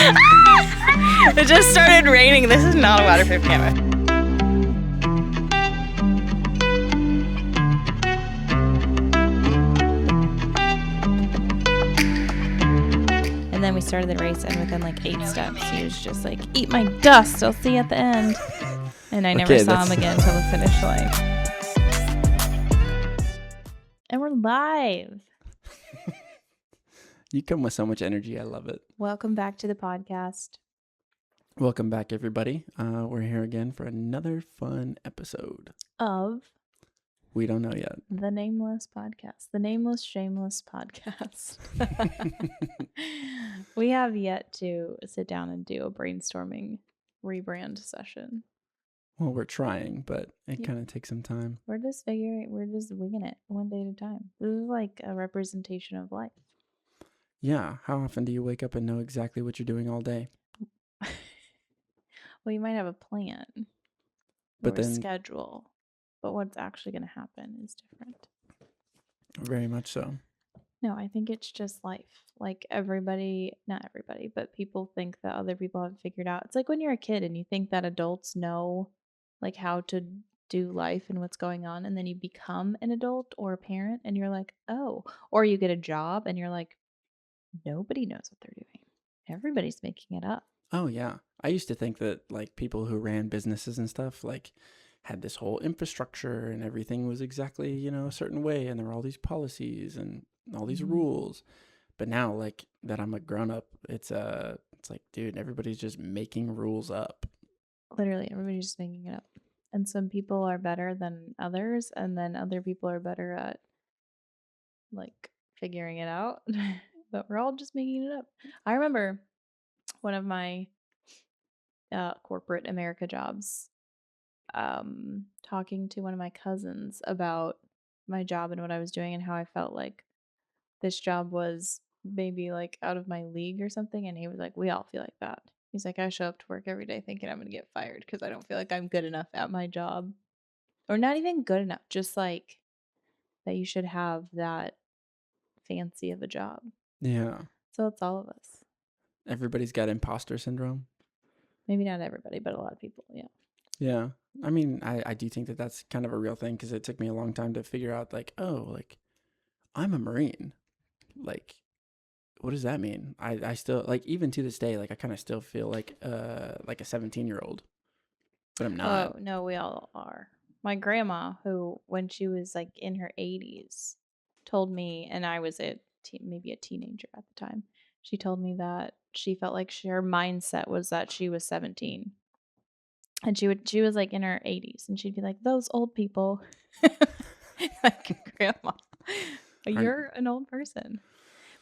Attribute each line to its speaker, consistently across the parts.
Speaker 1: It just started raining. This is not a waterproof camera. And then we started the race, and within like 8 steps, he was just like, "Eat my dust. I'll see you at the end." And I never saw him again until the finish line. And we're live.
Speaker 2: You come with so much energy. I love it.
Speaker 1: Welcome back to the podcast.
Speaker 2: Welcome back, everybody. We're here again for another fun episode
Speaker 1: Of
Speaker 2: We don't know yet.
Speaker 1: the Nameless Podcast. The Nameless, Shameless Podcast. We have yet to sit down and do a brainstorming rebrand session.
Speaker 2: Well, we're trying, but it kind of takes some time.
Speaker 1: We're just winging it one day at a time. This is like a representation of life.
Speaker 2: Yeah. How often do you wake up and know exactly what you're doing all day?
Speaker 1: Well, you might have a plan
Speaker 2: But
Speaker 1: or
Speaker 2: then,
Speaker 1: a schedule, but what's actually going to happen is different.
Speaker 2: very much so.
Speaker 1: No, I think it's just life. Like not everybody, but people think that other people have figured out. It's like when you're a kid and you think that adults know like how to do life and what's going on, and then you become an adult or a parent and you're like, "Oh," or you get a job and you're like, "Nobody knows what they're doing. Everybody's making it up."
Speaker 2: Oh, yeah. I used to think that like people who ran businesses and stuff like had this whole infrastructure and everything was exactly, a certain way. And there were all these policies and all these rules. But now, like that I'm a grown up, it's like, dude, everybody's just making rules up.
Speaker 1: Literally, everybody's just making it up. And some people are better than others, and then other people are better at like figuring it out. But we're all just making it up. I remember one of my corporate America jobs, talking to one of my cousins about my job and what I was doing and how I felt like this job was maybe like out of my league or something. And he was like, "We all feel like that." He's like, "I show up to work every day thinking I'm going to get fired because I don't feel like I'm good enough at my job." Or not even good enough, just like that you should have that fancy of a job.
Speaker 2: Yeah.
Speaker 1: So it's all of us.
Speaker 2: Everybody's got imposter syndrome.
Speaker 1: Maybe not everybody, but a lot of people, yeah.
Speaker 2: Yeah. I mean, I do think that that's kind of a real thing because it took me a long time to figure out like, oh, like I'm a Marine. Like, what does that mean? I still like even to this day, like I kind of still feel like a 17-year-old, but I'm not.
Speaker 1: Oh, no, we all are. My grandma, who when she was like in her 80s, told me, and I was maybe a teenager at the time, she told me that she felt like her mindset was that she was 17. And she was like in her 80s, and she'd be like, "Those old people." Like, "Grandma, you're an old person."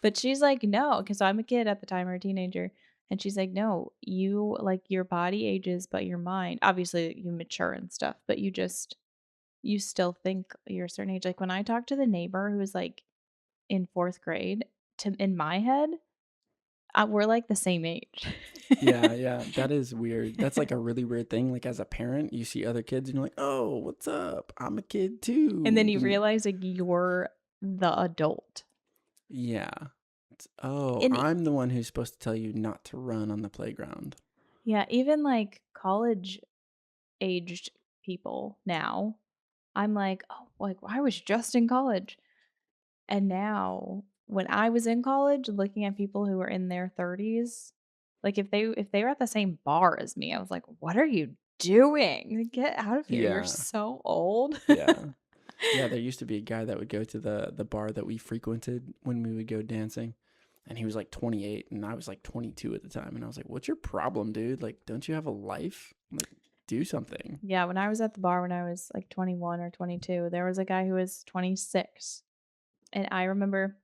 Speaker 1: But she's like, "No," because I'm a kid at the time or a teenager. And she's like, "No, you like your body ages, but your mind, obviously you mature and stuff, but you still think you're a certain age." Like when I talked to the neighbor who was like in 4th grade, in my head, we're like the same age.
Speaker 2: Yeah, that is weird. That's like a really weird thing. Like as a parent, you see other kids and you're like, "Oh, what's up? I'm a kid too."
Speaker 1: And then you realize like you're the adult.
Speaker 2: Yeah. I'm the one who's supposed to tell you not to run on the playground.
Speaker 1: Yeah, even like college aged people now, I'm like, "Oh, like I was just in college." And now when I was in college, looking at people who were in their 30s, like if they were at the same bar as me, I was like, "What are you doing? Get out of here. You're
Speaker 2: Yeah.
Speaker 1: so old."
Speaker 2: Yeah. Yeah, there used to be a guy that would go to the bar that we frequented when we would go dancing. And he was like 28 and I was like 22 at the time. And I was like, "What's your problem, dude? Like, don't you have a life? Like, do something."
Speaker 1: Yeah, when I was at the bar when I was like 21 or 22, there was a guy who was 26. And I remember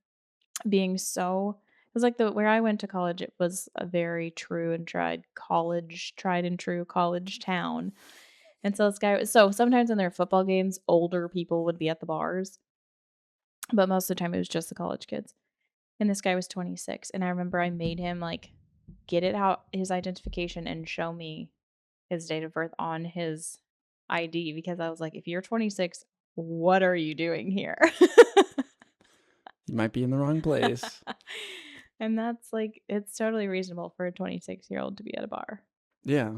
Speaker 1: being it was like where I went to college, it was a very tried and true college town. And so sometimes in their football games, older people would be at the bars, but most of the time it was just the college kids. And this guy was 26. And I remember I made him like get it out his identification and show me his date of birth on his ID because I was like, "If you're 26, what are you doing here?"
Speaker 2: You might be in the wrong place.
Speaker 1: And that's like, it's totally reasonable for a 26-year-old to be at a bar.
Speaker 2: Yeah.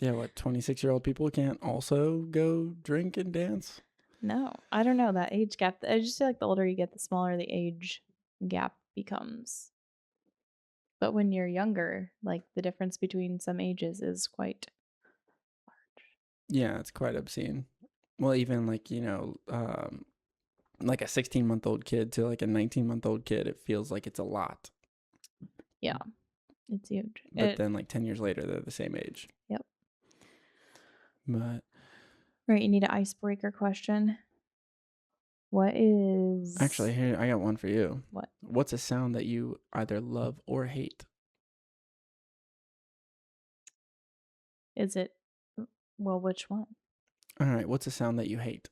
Speaker 2: Yeah, what, 26-year-old people can't also go drink and dance?
Speaker 1: No, I don't know that age gap. I just feel like the older you get, the smaller the age gap becomes. But when you're younger, like the difference between some ages is quite large.
Speaker 2: Yeah, it's quite obscene. Well, even like, like a 16-month-old kid to like a 19-month-old kid, it feels like it's a lot.
Speaker 1: Yeah, it's huge.
Speaker 2: But then like 10 years later, they're the same age.
Speaker 1: Yep.
Speaker 2: But
Speaker 1: Right, you need an icebreaker question. What is...
Speaker 2: actually, here, I got one for you.
Speaker 1: What?
Speaker 2: What's a sound that you either love or hate?
Speaker 1: Is it... Well, which one?
Speaker 2: All right, what's a sound that you hate?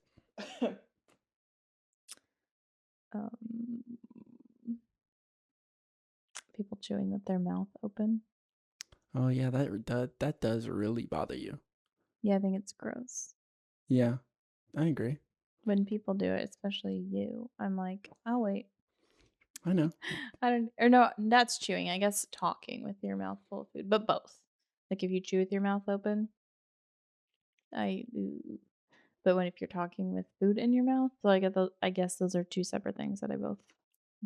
Speaker 1: People chewing with their mouth open.
Speaker 2: Oh yeah, that does really bother you.
Speaker 1: Yeah, I think it's gross.
Speaker 2: Yeah, I agree.
Speaker 1: When people do it, especially you, I'm like, I'll wait.
Speaker 2: I know.
Speaker 1: No, that's chewing. I guess talking with your mouth full of food, but both. Like if you chew with your mouth open, but if you're talking with food in your mouth, so I guess those are two separate things that I both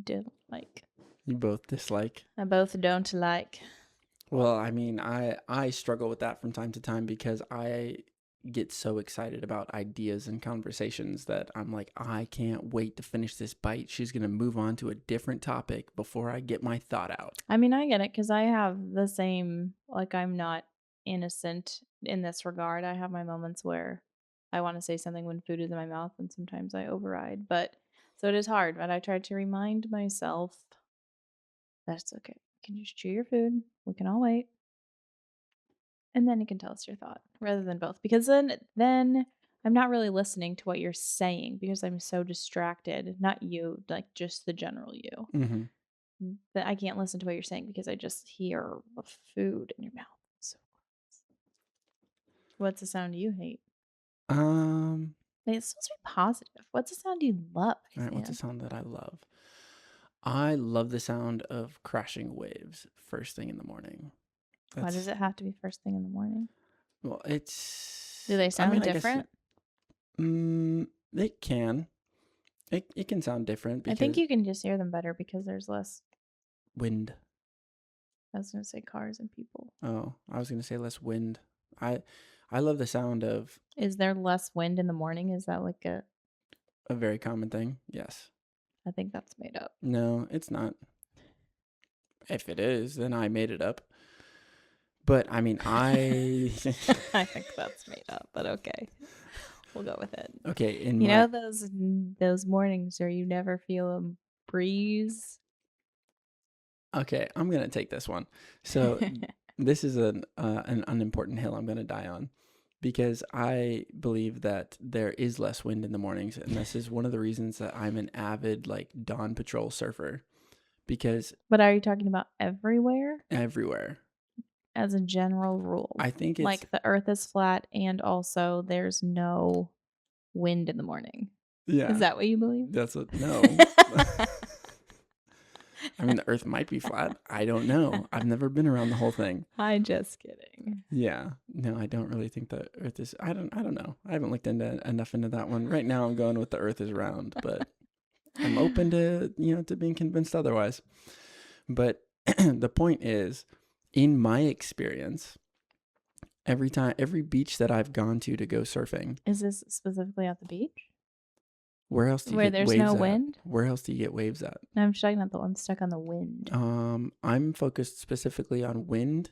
Speaker 1: did like.
Speaker 2: You both dislike.
Speaker 1: I both don't like.
Speaker 2: Well, I mean, I struggle with that from time to time because I get so excited about ideas and conversations that I'm like, I can't wait to finish this bite. She's going to move on to a different topic before I get my thought out.
Speaker 1: I mean, I get it because I have the same, like, I'm not innocent in this regard. I have my moments where I want to say something when food is in my mouth, and sometimes I override. But so it is hard, but I try to remind myself that it's okay. You can just chew your food. We can all wait. And then you can tell us your thought rather than both. Because then I'm not really listening to what you're saying because I'm so distracted. Not you, like just the general you.
Speaker 2: Mm-hmm.
Speaker 1: That I can't listen to what you're saying because I just hear the food in your mouth. So what's the sound you hate? It's supposed to be positive. What's the sound you love?
Speaker 2: All right, what's a sound that I love? I love the sound of crashing waves first thing in the morning.
Speaker 1: Why does it have to be first thing in the morning?
Speaker 2: Well, it's...
Speaker 1: Do they sound different?
Speaker 2: It can. It can sound different.
Speaker 1: I think you can just hear them better because there's less
Speaker 2: wind.
Speaker 1: I was going to say cars and people.
Speaker 2: Oh, I was going to say less wind. I love the sound of...
Speaker 1: Is there less wind in the morning? Is that like a
Speaker 2: very common thing? Yes.
Speaker 1: I think that's made up.
Speaker 2: No, it's not. If it is, then I made it up. But I mean, I
Speaker 1: think that's made up, but okay. We'll go with it.
Speaker 2: Okay,
Speaker 1: know those mornings where you never feel a breeze?
Speaker 2: Okay, I'm going to take this one. So this is an unimportant hill I'm going to die on because I believe that there is less wind in the mornings, and this is one of the reasons that I'm an avid like dawn patrol surfer. Because
Speaker 1: But are you talking about everywhere?
Speaker 2: Everywhere.
Speaker 1: As a general rule.
Speaker 2: I think it's
Speaker 1: like the earth is flat and also there's no wind in the morning.
Speaker 2: Yeah.
Speaker 1: Is that what you believe?
Speaker 2: That's what no. I mean, the earth might be flat. I don't know. I've never been around the whole thing.
Speaker 1: I'm just kidding.
Speaker 2: Yeah. No, I don't really think the earth is... I don't know. I haven't looked enough into that one. Right now I'm going with the earth is round, but I'm open to, to being convinced otherwise. But the point is, in my experience, every beach that I've gone to go surfing...
Speaker 1: Is this specifically at the beach?
Speaker 2: Where else do you
Speaker 1: Where
Speaker 2: get
Speaker 1: there's
Speaker 2: waves
Speaker 1: no
Speaker 2: at?
Speaker 1: wind?
Speaker 2: Where else do you get waves at?
Speaker 1: No, I'm just talking about I'm stuck on the wind.
Speaker 2: I'm focused specifically on wind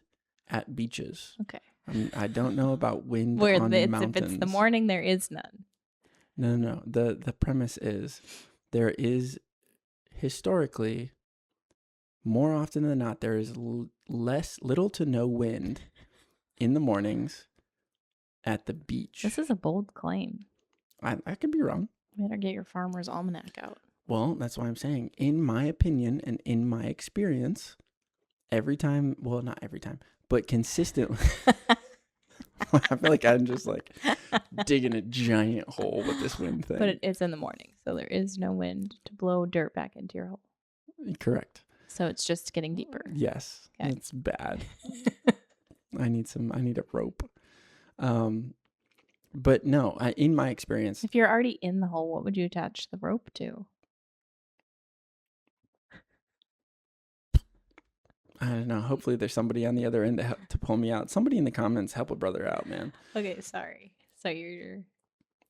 Speaker 2: at beaches.
Speaker 1: Okay.
Speaker 2: I don't know about wind
Speaker 1: Where
Speaker 2: on mountains.
Speaker 1: If it's the morning, there is none.
Speaker 2: No. The premise is there is historically, more often than not, there is little to no wind in the mornings at the beach.
Speaker 1: This is a bold claim.
Speaker 2: I could be wrong.
Speaker 1: You better get your farmer's almanac out.
Speaker 2: Well, that's why I'm saying, in my opinion and in my experience, every time, well, not every time, but consistently, I feel like I'm just like digging a giant hole with this wind thing.
Speaker 1: But it's in the morning, so there is no wind to blow dirt back into your hole.
Speaker 2: Correct.
Speaker 1: So it's just getting deeper.
Speaker 2: Yes,
Speaker 1: Okay.
Speaker 2: it's bad. I need a rope. But no, in my experience,
Speaker 1: If you're already in the hole, what would you attach the rope to?
Speaker 2: I don't know. Hopefully there's somebody on the other end to pull me out. Somebody in the comments, help a brother out, man.
Speaker 1: Okay, sorry. So you're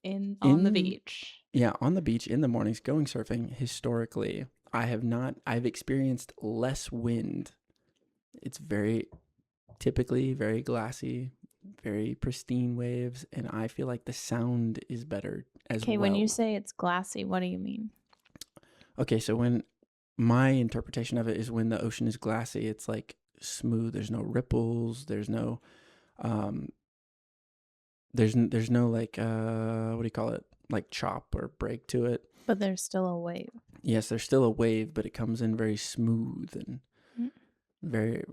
Speaker 1: on the beach.
Speaker 2: Yeah, on the beach in the mornings going surfing. Historically, I've experienced less wind. It's typically very glassy, very pristine waves, and I feel like the sound is better as well.
Speaker 1: Okay, when you say it's glassy, what do you mean?
Speaker 2: Okay, so when my interpretation of it is when the ocean is glassy, it's like smooth. There's no ripples. There's no there's no like what do you call it? Like chop or break to it.
Speaker 1: But there's still a wave.
Speaker 2: Yes, there's still a wave, but it comes in very smooth and very,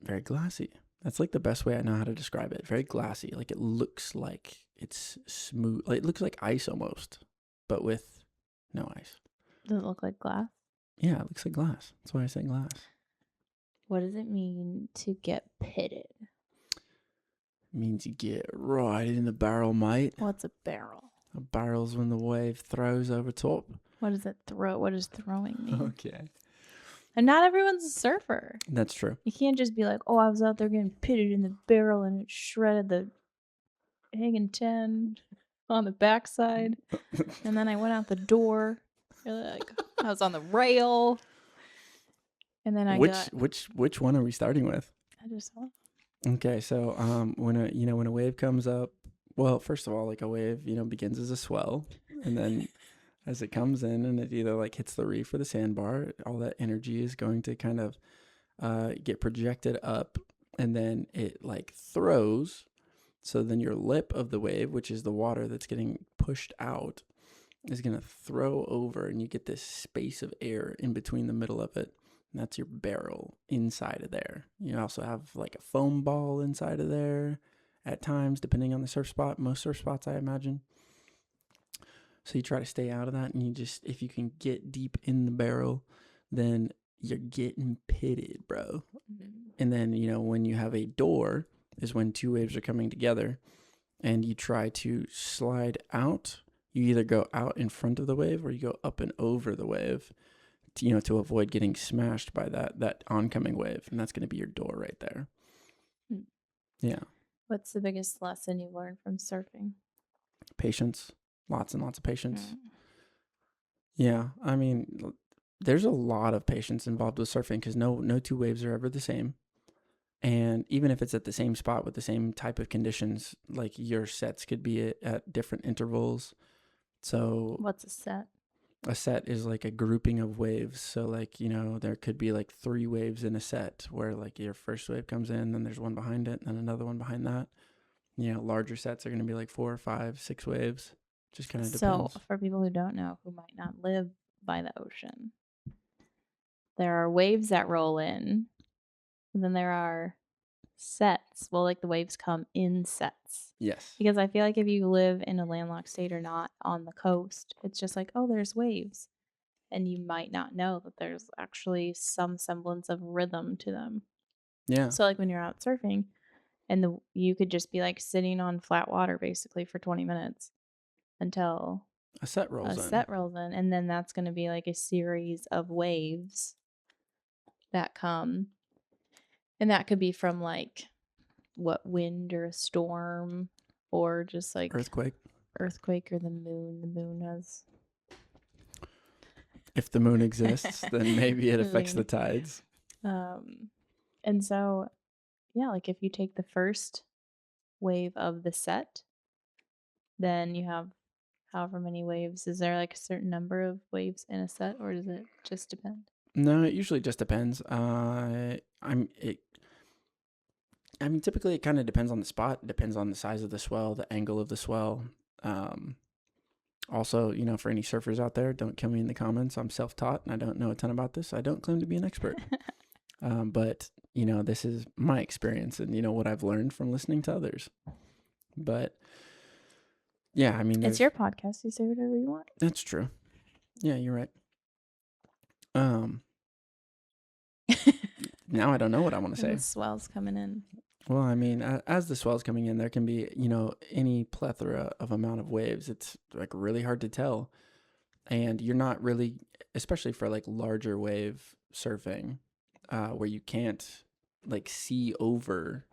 Speaker 2: very glassy. That's like the best way I know how to describe it. Very glassy. Like it looks like it's smooth. Like it looks like ice almost, but with no ice.
Speaker 1: Does it look like glass?
Speaker 2: Yeah, it looks like glass. That's why I say glass.
Speaker 1: What does it mean to get pitted?
Speaker 2: It means you get right in the barrel, mate.
Speaker 1: What's a barrel?
Speaker 2: A barrel's when the wave throws over top.
Speaker 1: What does it throw? What does throwing mean?
Speaker 2: Okay.
Speaker 1: And not everyone's a surfer.
Speaker 2: That's true.
Speaker 1: You can't just be like, oh, I was out there getting pitted in the barrel and it shredded the egg and 10 on the backside. And then I went out the door. Like, I was on the rail. And then
Speaker 2: which one are we starting with?
Speaker 1: I just saw.
Speaker 2: Okay, so when a wave comes up, well, first of all, like a wave, begins as a swell, and then as it comes in and it either like hits the reef or the sandbar, all that energy is going to kind of get projected up, and then it like throws. So then your lip of the wave, which is the water that's getting pushed out, is going to throw over, and you get this space of air in between the middle of it. And that's your barrel inside of there. You also have like a foam ball inside of there at times, depending on the surf spot. Most surf spots, I imagine. So you try to stay out of that, and if you can get deep in the barrel, then you're getting pitted, bro. Mm-hmm. And then, when you have a door is when two waves are coming together, and you try to slide out. You either go out in front of the wave or you go up and over the wave, to avoid getting smashed by that oncoming wave. And that's going to be your door right there. Yeah.
Speaker 1: What's the biggest lesson you've learned from surfing?
Speaker 2: Patience. Lots and lots of patience. Yeah. I mean, there's a lot of patience involved with surfing because no two waves are ever the same. And even if it's at the same spot with the same type of conditions, like your sets could be at different intervals. So
Speaker 1: what's a set?
Speaker 2: A set is like a grouping of waves. So like, there could be like 3 waves in a set where like your first wave comes in, then there's one behind it, and then another one behind that. Larger sets are going to be like 4 or 5, 6 waves. Just kind of depends.
Speaker 1: So for people who don't know, who might not live by the ocean, there are waves that roll in, and then there are sets. Well, like the waves come in sets.
Speaker 2: Yes.
Speaker 1: Because I feel like if you live in a landlocked state or not on the coast, it's just like, oh, there's waves. And you might not know that there's actually some semblance of rhythm to them.
Speaker 2: Yeah.
Speaker 1: So like when you're out surfing and you could just be like sitting on flat water basically for 20 minutes until
Speaker 2: a set rolls
Speaker 1: in. And then that's going to be like a series of waves that come. And that could be from like wind or a storm or just like
Speaker 2: earthquake
Speaker 1: or the moon. The moon has.
Speaker 2: If the moon exists, then maybe it affects the tides.
Speaker 1: And so, yeah, like if you take the first wave of the set, then you have however many waves. Is there like a certain number of waves in a set, or does it just depend?
Speaker 2: No, it usually just depends. Typically it kind of depends on the spot. It depends on the size of the swell, the angle of the swell. Also, for any surfers out there, don't kill me in the comments. I'm self-taught and I don't know a ton about this. I don't claim to be an expert. But, this is my experience and, what I've learned from listening to others. But, yeah, I mean.
Speaker 1: It's your podcast. You say whatever you want.
Speaker 2: That's true. Yeah, you're right. now I don't know what I want to
Speaker 1: And
Speaker 2: say.
Speaker 1: the swell's coming in.
Speaker 2: Well, I mean, as the swell's coming in, there can be, any plethora of amount of waves. It's like really hard to tell. And you're not really, especially for like larger wave surfing, where you can't like see over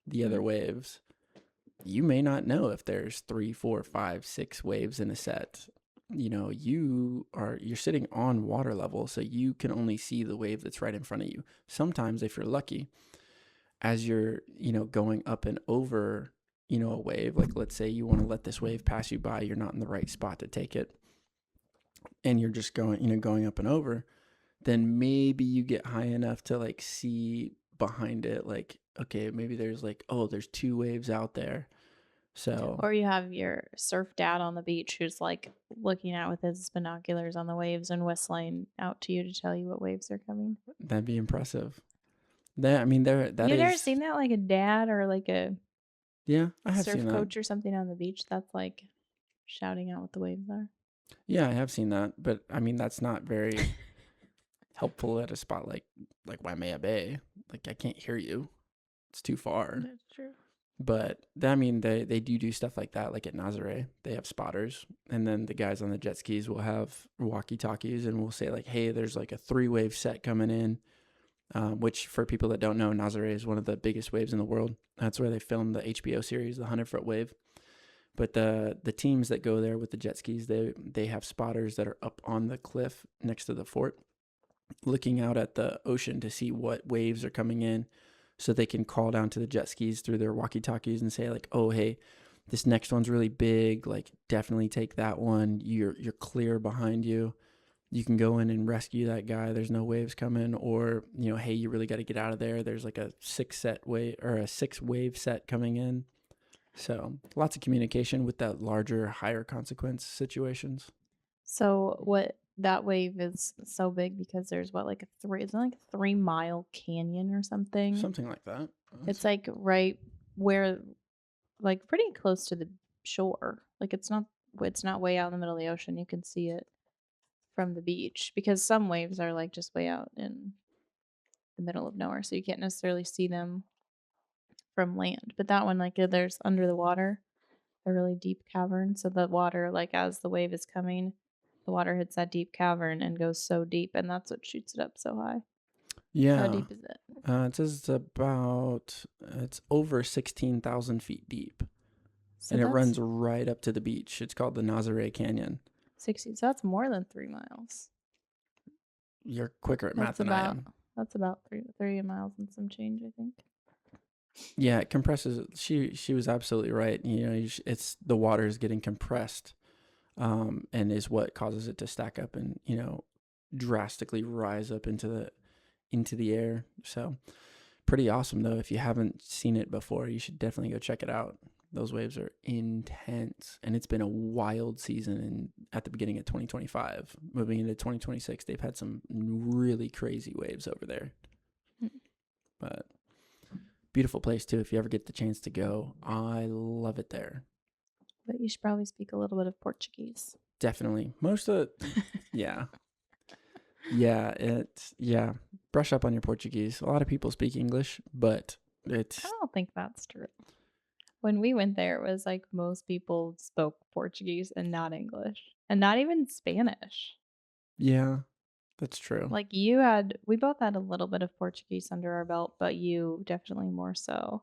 Speaker 2: the other
Speaker 1: Mm.
Speaker 2: waves, you may not know if there's 3, 4, 5, 6 waves in a set. You're sitting on water level, so you can only see the wave that's right in front of you. Sometimes, if you're lucky, as you're, going up and over, a wave, like let's say you want to let this wave pass you by, you're not in the right spot to take it, and you're just going up and over, then maybe you get high enough to like see behind it, like, okay, maybe there's like, oh, there's 2 waves out there. So
Speaker 1: Or you have your surf dad on the beach who's like looking out with his binoculars on the waves and whistling out to you to tell you what waves are coming.
Speaker 2: that'd be impressive. That
Speaker 1: You've never
Speaker 2: is,
Speaker 1: seen that, like a dad or like a
Speaker 2: yeah, I have
Speaker 1: surf
Speaker 2: seen that.
Speaker 1: coach or something on the beach that's like shouting out what the waves are?
Speaker 2: Yeah, I have seen that, but I mean, that's not very helpful at a spot like Waimea Bay. Like, I can't hear you. It's too far.
Speaker 1: That's true.
Speaker 2: But they do stuff like that. Like at Nazare, they have spotters, and then the guys on the jet skis will have walkie talkies, and we'll say like, "Hey, there's like a 3-wave set coming in." Which, for people that don't know, Nazare is one of the biggest waves in the world. That's where they filmed the HBO series, the 100-foot wave. But the teams that go there with the jet skis, they have spotters that are up on the cliff next to the fort, looking out at the ocean to see what waves are coming in, so they can call down to the jet skis through their walkie-talkies and say like, "Oh, hey, this next one's really big. Like, definitely take that one. You're clear behind you. You can go in and rescue that guy. There's no waves coming." Or, "Hey, you really got to get out of there. There's like a 6-wave set coming in." So lots of communication with that larger, higher consequence situations.
Speaker 1: So what that wave is so big because there's isn't it like a 3-mile canyon or something?
Speaker 2: Something like that.
Speaker 1: It's like right where, like pretty close to the shore. Like it's not way out in the middle of the ocean. You can see it from the beach because some waves are like just way out in the middle of nowhere, so you can't necessarily see them from land. But that one, like there's under the water, a really deep cavern. So the water, like as the wave is coming, the water hits that deep cavern and goes so deep, and that's what shoots it up so high. How
Speaker 2: Yeah.
Speaker 1: deep is it?
Speaker 2: It says it's over 16,000 feet deep,
Speaker 1: So
Speaker 2: and it
Speaker 1: that's
Speaker 2: runs right up to the beach. It's called the Nazare Canyon.
Speaker 1: 60. So that's more than 3 miles.
Speaker 2: You're quicker at math than I am.
Speaker 1: That's about 3 miles and some change, I think.
Speaker 2: Yeah, it compresses. She was absolutely right. It's the water is getting compressed, and is what causes it to stack up and drastically rise up into the air. So pretty awesome though. If you haven't seen it before, you should definitely go check it out. Those waves are intense, and it's been a wild season. And at the beginning of 2025, moving into 2026, they've had some really crazy waves over there. But beautiful place too. If you ever get the chance to go, I love it there.
Speaker 1: But you should probably speak a little bit of Portuguese.
Speaker 2: Definitely. Most of yeah. Yeah. Brush up on your Portuguese. A lot of people speak English, but it's
Speaker 1: I don't think that's true. When we went there, it was like most people spoke Portuguese and not English, and not even Spanish.
Speaker 2: yeah, that's true.
Speaker 1: Like we both had a little bit of Portuguese under our belt, but you definitely more so.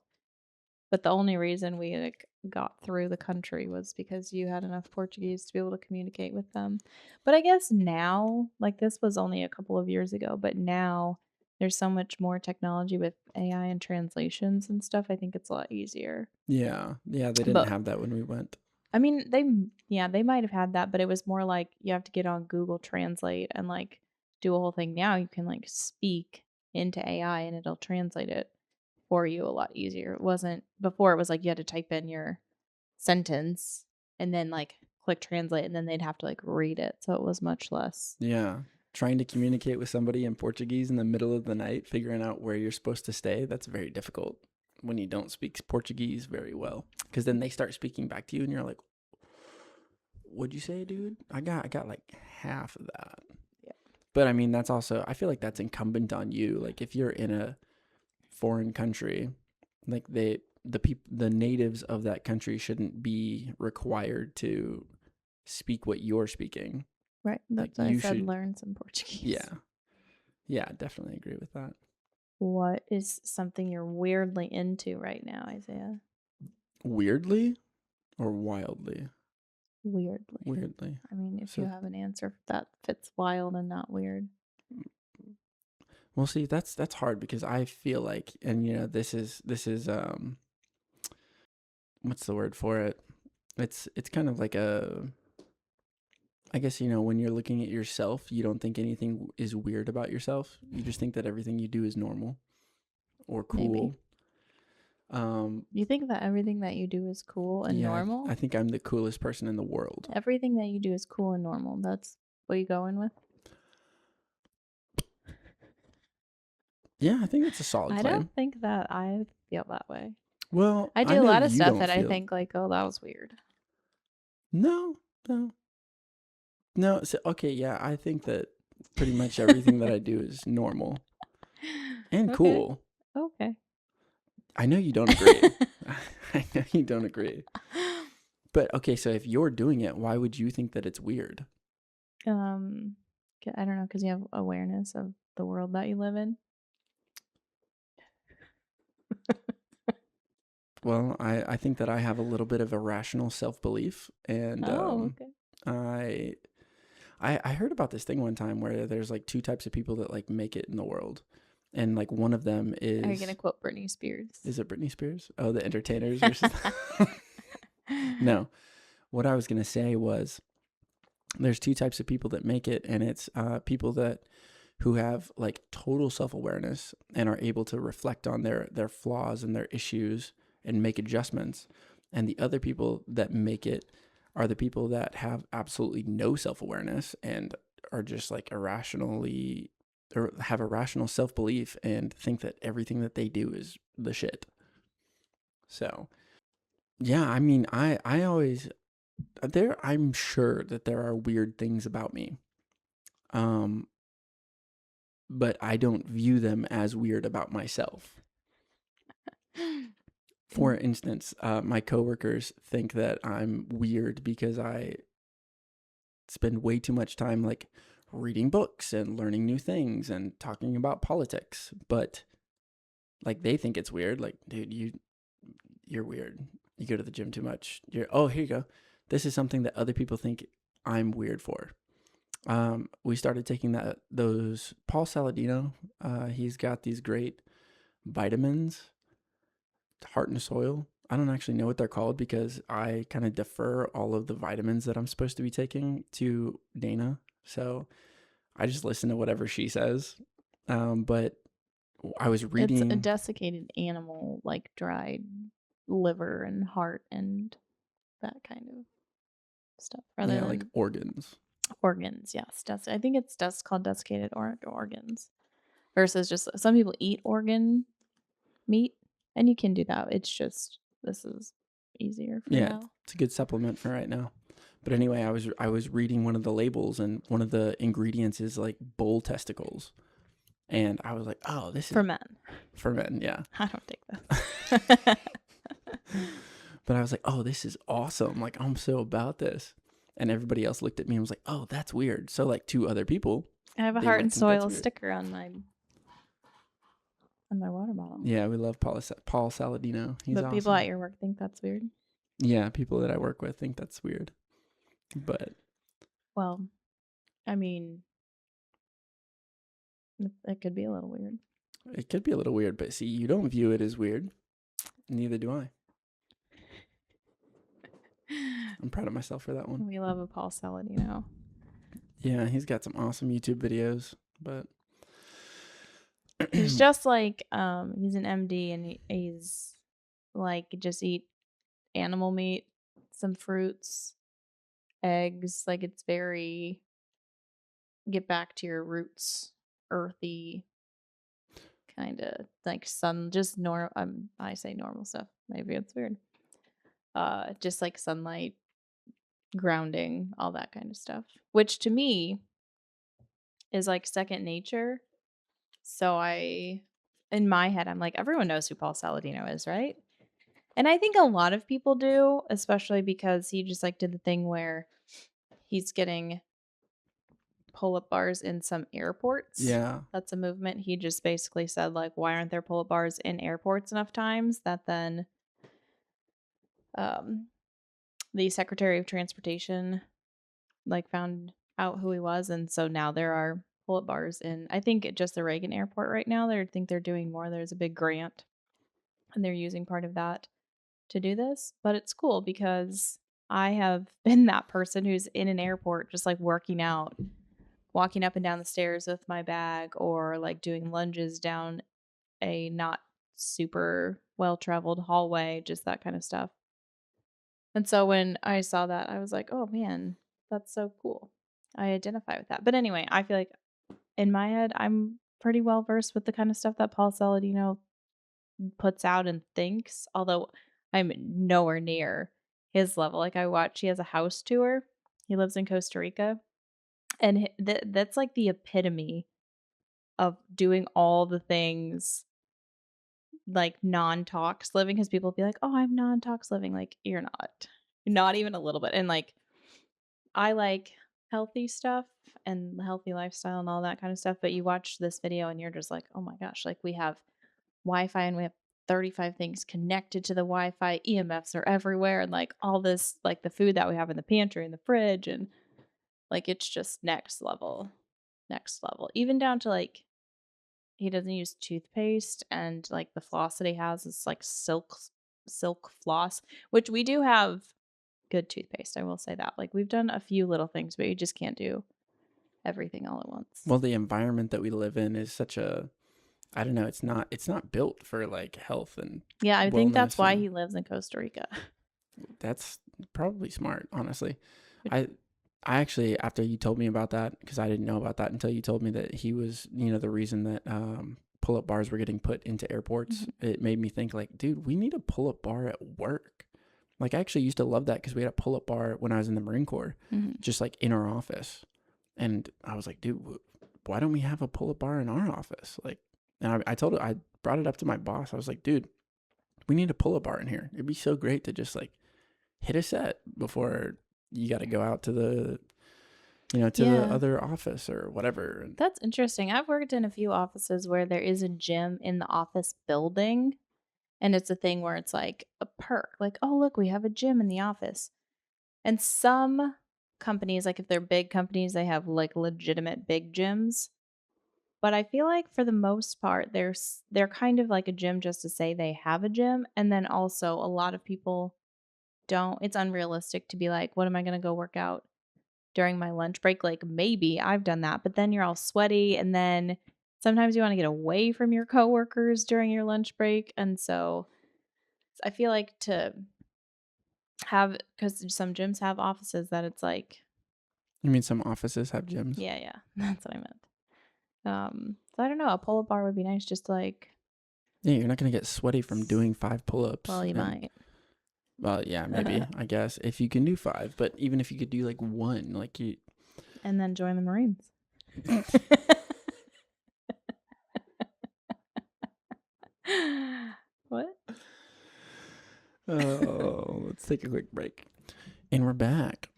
Speaker 1: But the only reason we like got through the country was because you had enough Portuguese to be able to communicate with them. But I guess now, like this was only a couple of years ago, but now there's so much more technology with AI and translations and stuff. I think it's a lot easier.
Speaker 2: Yeah, they didn't
Speaker 1: But
Speaker 2: have that when we went.
Speaker 1: I mean, they might have had that, but it was more like you have to get on Google Translate and like do a whole thing. Now you can like speak into AI and it'll translate it for you a lot easier. It wasn't before, it was like you had to type in your sentence and then like click translate and then they'd have to like read it. So it was much less.
Speaker 2: Yeah. Trying to communicate with somebody in Portuguese in the middle of the night, figuring out where you're supposed to stay, that's very difficult when you don't speak Portuguese very well. Because then they start speaking back to you and you're like, "What'd you say, dude? I got like half of that."
Speaker 1: Yeah.
Speaker 2: But I mean, that's also, I feel like that's incumbent on you. Like if you're in a foreign country, like the natives of that country shouldn't be required to speak what you're speaking.
Speaker 1: Right.
Speaker 2: Like
Speaker 1: That's why I
Speaker 2: you
Speaker 1: said
Speaker 2: should,
Speaker 1: learn some Portuguese.
Speaker 2: yeah. Yeah, definitely agree with that.
Speaker 1: What is something you're weirdly into right now, Isaiah?
Speaker 2: Weirdly or wildly?
Speaker 1: Weirdly.
Speaker 2: Weirdly.
Speaker 1: I mean, if you
Speaker 2: So,
Speaker 1: have an answer that fits wild and not weird.
Speaker 2: well, see, that's hard because I feel like, and you know, this is what's the word for it? It's kind of like a, I guess, you know, when you're looking at yourself, you don't think anything is weird about yourself. You just think that everything you do is normal or
Speaker 1: Maybe.
Speaker 2: cool. Um,
Speaker 1: You think that everything that you do is cool and
Speaker 2: yeah,
Speaker 1: normal?
Speaker 2: I think I'm the coolest person in the world.
Speaker 1: Everything that you do is cool and normal. That's what you going with?
Speaker 2: Yeah, I think that's a solid
Speaker 1: I
Speaker 2: claim.
Speaker 1: don't think that I feel that way.
Speaker 2: Well,
Speaker 1: I
Speaker 2: I
Speaker 1: do a
Speaker 2: know
Speaker 1: lot of
Speaker 2: you
Speaker 1: stuff
Speaker 2: don't
Speaker 1: that I
Speaker 2: feel.
Speaker 1: think like, oh, that was weird.
Speaker 2: No, no, no. So, okay, yeah, I think that pretty much everything that I do is normal and
Speaker 1: Okay.
Speaker 2: cool.
Speaker 1: Okay.
Speaker 2: I know you don't agree. I know you don't agree. But okay, so if you're doing it, why would you think that it's weird?
Speaker 1: um I don't know, because you have awareness of the world that you live in.
Speaker 2: Well, I think that I have a little bit of irrational self belief, and
Speaker 1: Oh, okay.
Speaker 2: I I heard about this thing one time where there's like two types of people that like make it in the world, and like one of them
Speaker 1: Are you gonna quote Britney Spears?
Speaker 2: is it Britney Spears? Oh, the entertainers versus no. What I was gonna say was there's two types of people that make it, and it's people that who have like total self-awareness and are able to reflect on their flaws and their issues and make adjustments, and the other people that make it are the people that have absolutely no self-awareness and are just like irrationally or have irrational self-belief and think that everything that they do is the shit. So yeah, I mean, I always I'm sure that there are weird things about me. Um, but I don't view them as weird about myself. For instance, my coworkers think that I'm weird because I spend way too much time like reading books and learning new things and talking about politics. But like they think it's weird. Like, dude, you're weird. You go to the gym too much. Here you go. This is something that other people think I'm weird for. We started taking those Paul Saladino. He's got these great vitamins, Heart and Soil. I don't actually know what they're called because I kind of defer all of the vitamins that I'm supposed to be taking to Dana. So I just listen to whatever she says. But I was
Speaker 1: It's a
Speaker 2: reading,
Speaker 1: desiccated animal, like dried liver and heart and that kind of stuff, rather
Speaker 2: yeah, like
Speaker 1: than
Speaker 2: organs.
Speaker 1: organs. Yes, I think it's called desiccated organs versus just some people eat organ meat, and you can do that. It's just this is easier for
Speaker 2: Yeah,
Speaker 1: now.
Speaker 2: it's a good supplement for right now. But anyway, I was reading one of the labels and one of the ingredients is like bull testicles. And I was like, "Oh, this is
Speaker 1: For men.
Speaker 2: for men, yeah."
Speaker 1: I don't take that.
Speaker 2: But I was like, "Oh, this is awesome. Like I'm so about this." And everybody else looked at me and was like, "Oh, that's weird." So like two other people,
Speaker 1: I have a
Speaker 2: they
Speaker 1: heart
Speaker 2: might
Speaker 1: and
Speaker 2: think that's
Speaker 1: soil
Speaker 2: weird.
Speaker 1: sticker on my water bottle.
Speaker 2: Yeah, we love Paul Saladino. He's
Speaker 1: But people at
Speaker 2: awesome.
Speaker 1: your work think that's weird.
Speaker 2: Yeah, people that I work with think that's weird. But
Speaker 1: Well, I mean, it could be a little weird.
Speaker 2: it could be a little weird, but see, you don't view it as weird. Neither do I. I'm proud of myself for that one.
Speaker 1: We love a Paul Saladino.
Speaker 2: Yeah, he's got some awesome YouTube videos, but
Speaker 1: He's just like he's an MD, and he's like just eat animal meat, some fruits, eggs. Like it's very get back to your roots, earthy kind of like just normal. I say normal stuff. Maybe it's weird. Just like sunlight, grounding, all that kind of stuff. Which to me is like second nature. So in my head, I'm like, everyone knows who Paul Saladino is, right? And I think a lot of people do, especially because he just like did the thing where he's getting pull-up bars in some airports.
Speaker 2: Yeah.
Speaker 1: That's a movement. He just basically said like, why aren't there pull-up bars in airports enough times? That then um, the Secretary of Transportation like found out who he was, and so now there are pull-up bars in I think just the Reagan Airport right now. They think they're doing more. There's a big grant, and they're using part of that to do this. But it's cool because I have been that person who's in an airport just like working out, walking up and down the stairs with my bag, or like doing lunges down a not super well traveled hallway, just that kind of stuff. And so when I saw that, I was like, oh man, that's so cool. I identify with that. But anyway, I feel like in my head, I'm pretty well versed with the kind of stuff that Paul Saladino puts out and thinks, although I'm nowhere near his level. Like he has a house tour. He lives in Costa Rica, and that's like the epitome of doing all the things like non-tox living, because people be like, "Oh, I'm non-tox living." Like, you're not. Not even a little bit. And like I like healthy stuff and healthy lifestyle and all that kind of stuff, but you watch this video and you're just like, "Oh my gosh, like we have Wi-Fi and we have 35 things connected to the Wi-Fi. EMFs are everywhere, and like all this like the food that we have in the pantry and the fridge, and like it's just next level." Next level. Even down to like he doesn't use toothpaste, and like the floss that he has is like silk floss, which we do have good toothpaste, I will say that. Like we've done a few little things, but you just can't do everything all at once.
Speaker 2: Well, the environment that we live in is such a, I don't know, it's not built for like health and
Speaker 1: Yeah, I think that's
Speaker 2: wellness,
Speaker 1: why
Speaker 2: and
Speaker 1: he lives in Costa Rica.
Speaker 2: that's probably smart, honestly.
Speaker 1: Which-
Speaker 2: I I actually, after you told me about that, because I didn't know about that until you told me that he was, the reason that pull-up bars were getting put into airports,
Speaker 1: Mhm.
Speaker 2: it made me think like, dude, we need a pull-up bar at work. Like I actually used to love that because we had a pull-up bar when I was in the Marine Corps,
Speaker 1: Mhm.
Speaker 2: just like in our office. And I was like, dude, why don't we have a pull-up bar in our office? Like, and I brought it up to my boss. I was like, dude, we need a pull-up bar in here. It'd be so great to just like hit a set before you got to go out to the
Speaker 1: Yeah,
Speaker 2: other office or whatever. And
Speaker 1: that's interesting. I've worked in a few offices where there is a gym in the office building, and it's a thing where it's like a perk. Like, oh, look, we have a gym in the office. And some companies, like if they're big companies, they have like legitimate big gyms. But I feel like for the most part, they're kind of like a gym just to say they have a gym, and then also a lot of people don't. It's unrealistic to be like, "What am I gonna go work out during my lunch break?" Like, maybe I've done that, but then you're all sweaty, and then sometimes you wanna get away from your coworkers during your lunch break, and so I feel like to have, because some gyms have offices that it's like
Speaker 2: you mean some offices have gyms?
Speaker 1: yeah, yeah, that's what I meant. So I don't know, a pull-up bar would be nice just to, like
Speaker 2: Yeah, you're not gonna get sweaty from doing 5 pull-ups.
Speaker 1: well, you
Speaker 2: And
Speaker 1: might.
Speaker 2: well, yeah, maybe I guess if you can do 5, but even if you could do like one, like you.
Speaker 1: And then join the Marines. What?
Speaker 2: Oh, let's take a quick break, and we're back.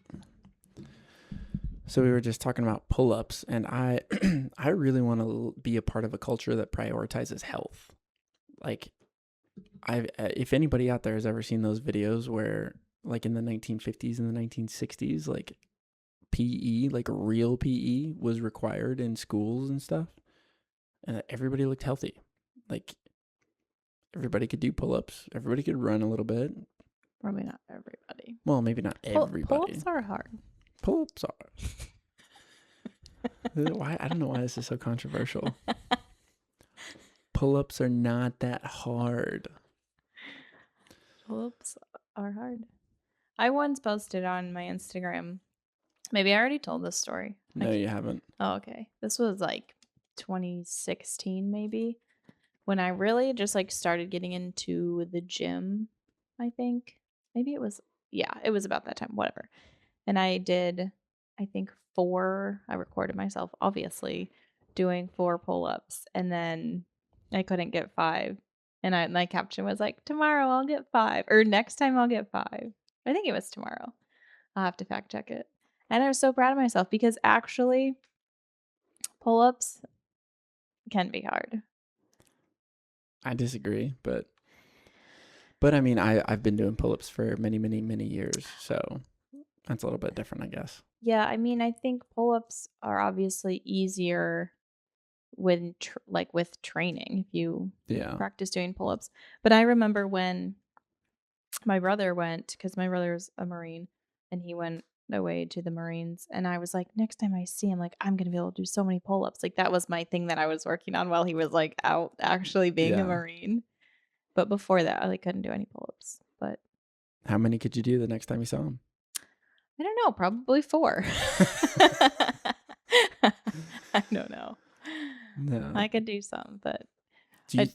Speaker 2: So we were just talking about pull-ups, and I I really want to be a part of a culture that prioritizes health. Like if anybody out there has ever seen those videos where like in the 1950s and the 1960s, like PE, like real PE was required in schools and stuff, and everybody looked healthy. Like everybody could do pull-ups, everybody could run a little bit.
Speaker 1: Probably not everybody.
Speaker 2: Well, maybe not everybody.
Speaker 1: Pull-ups are hard.
Speaker 2: Pull-ups are. Why? I don't know why this is so controversial. Pull-ups are not that hard.
Speaker 1: Pull-ups are hard. I once posted on my Instagram. Maybe I already told this story.
Speaker 2: No, you haven't.
Speaker 1: Oh, okay. This was like 2016 maybe, when I really just like started getting into the gym, I think. Maybe it was yeah, it was about that time, whatever. And I did I think I recorded myself, obviously, doing 4 pull-ups, and then I couldn't get 5. And my caption was like, tomorrow I'll get 5, or next time I'll get 5. I think it was tomorrow. I'll have to fact check it. And I was so proud of myself because actually pull-ups can be hard.
Speaker 2: I disagree, but I mean, I've been doing pull-ups for many, many, many years, so that's a little bit different, I guess.
Speaker 1: Yeah, I mean, I think pull-ups are obviously easier when with training if you
Speaker 2: Yeah.
Speaker 1: practice doing pull-ups. But I remember when my brother went, because my brother's a Marine, and he went away to the Marines, and I was like, next time I see him, like, I'm gonna be able to do so many pull-ups. Like, that was my thing that I was working on while he was like out actually being a
Speaker 2: Yeah.
Speaker 1: Marine. But before that, I couldn't do any pull-ups. But
Speaker 2: How many could you do the next time you saw him?
Speaker 1: I don't know, probably 4. I don't know.
Speaker 2: No.
Speaker 1: I could do some, but
Speaker 2: Do you,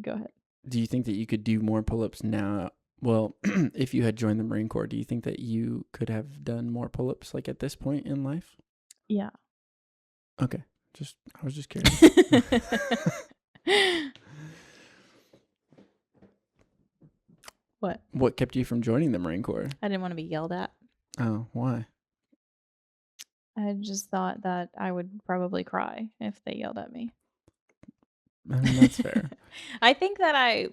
Speaker 1: go ahead.
Speaker 2: do you think that you could do more pull-ups now? Well, if you had joined the Marine Corps, do you think that you could have done more pull-ups like at this point in life?
Speaker 1: Yeah.
Speaker 2: Okay. I was just curious.
Speaker 1: What?
Speaker 2: What kept you from joining the Marine Corps?
Speaker 1: I didn't want to be yelled at.
Speaker 2: Oh, why?
Speaker 1: I just thought that I would probably cry if they yelled at me.
Speaker 2: I mean, that's fair.
Speaker 1: I think that I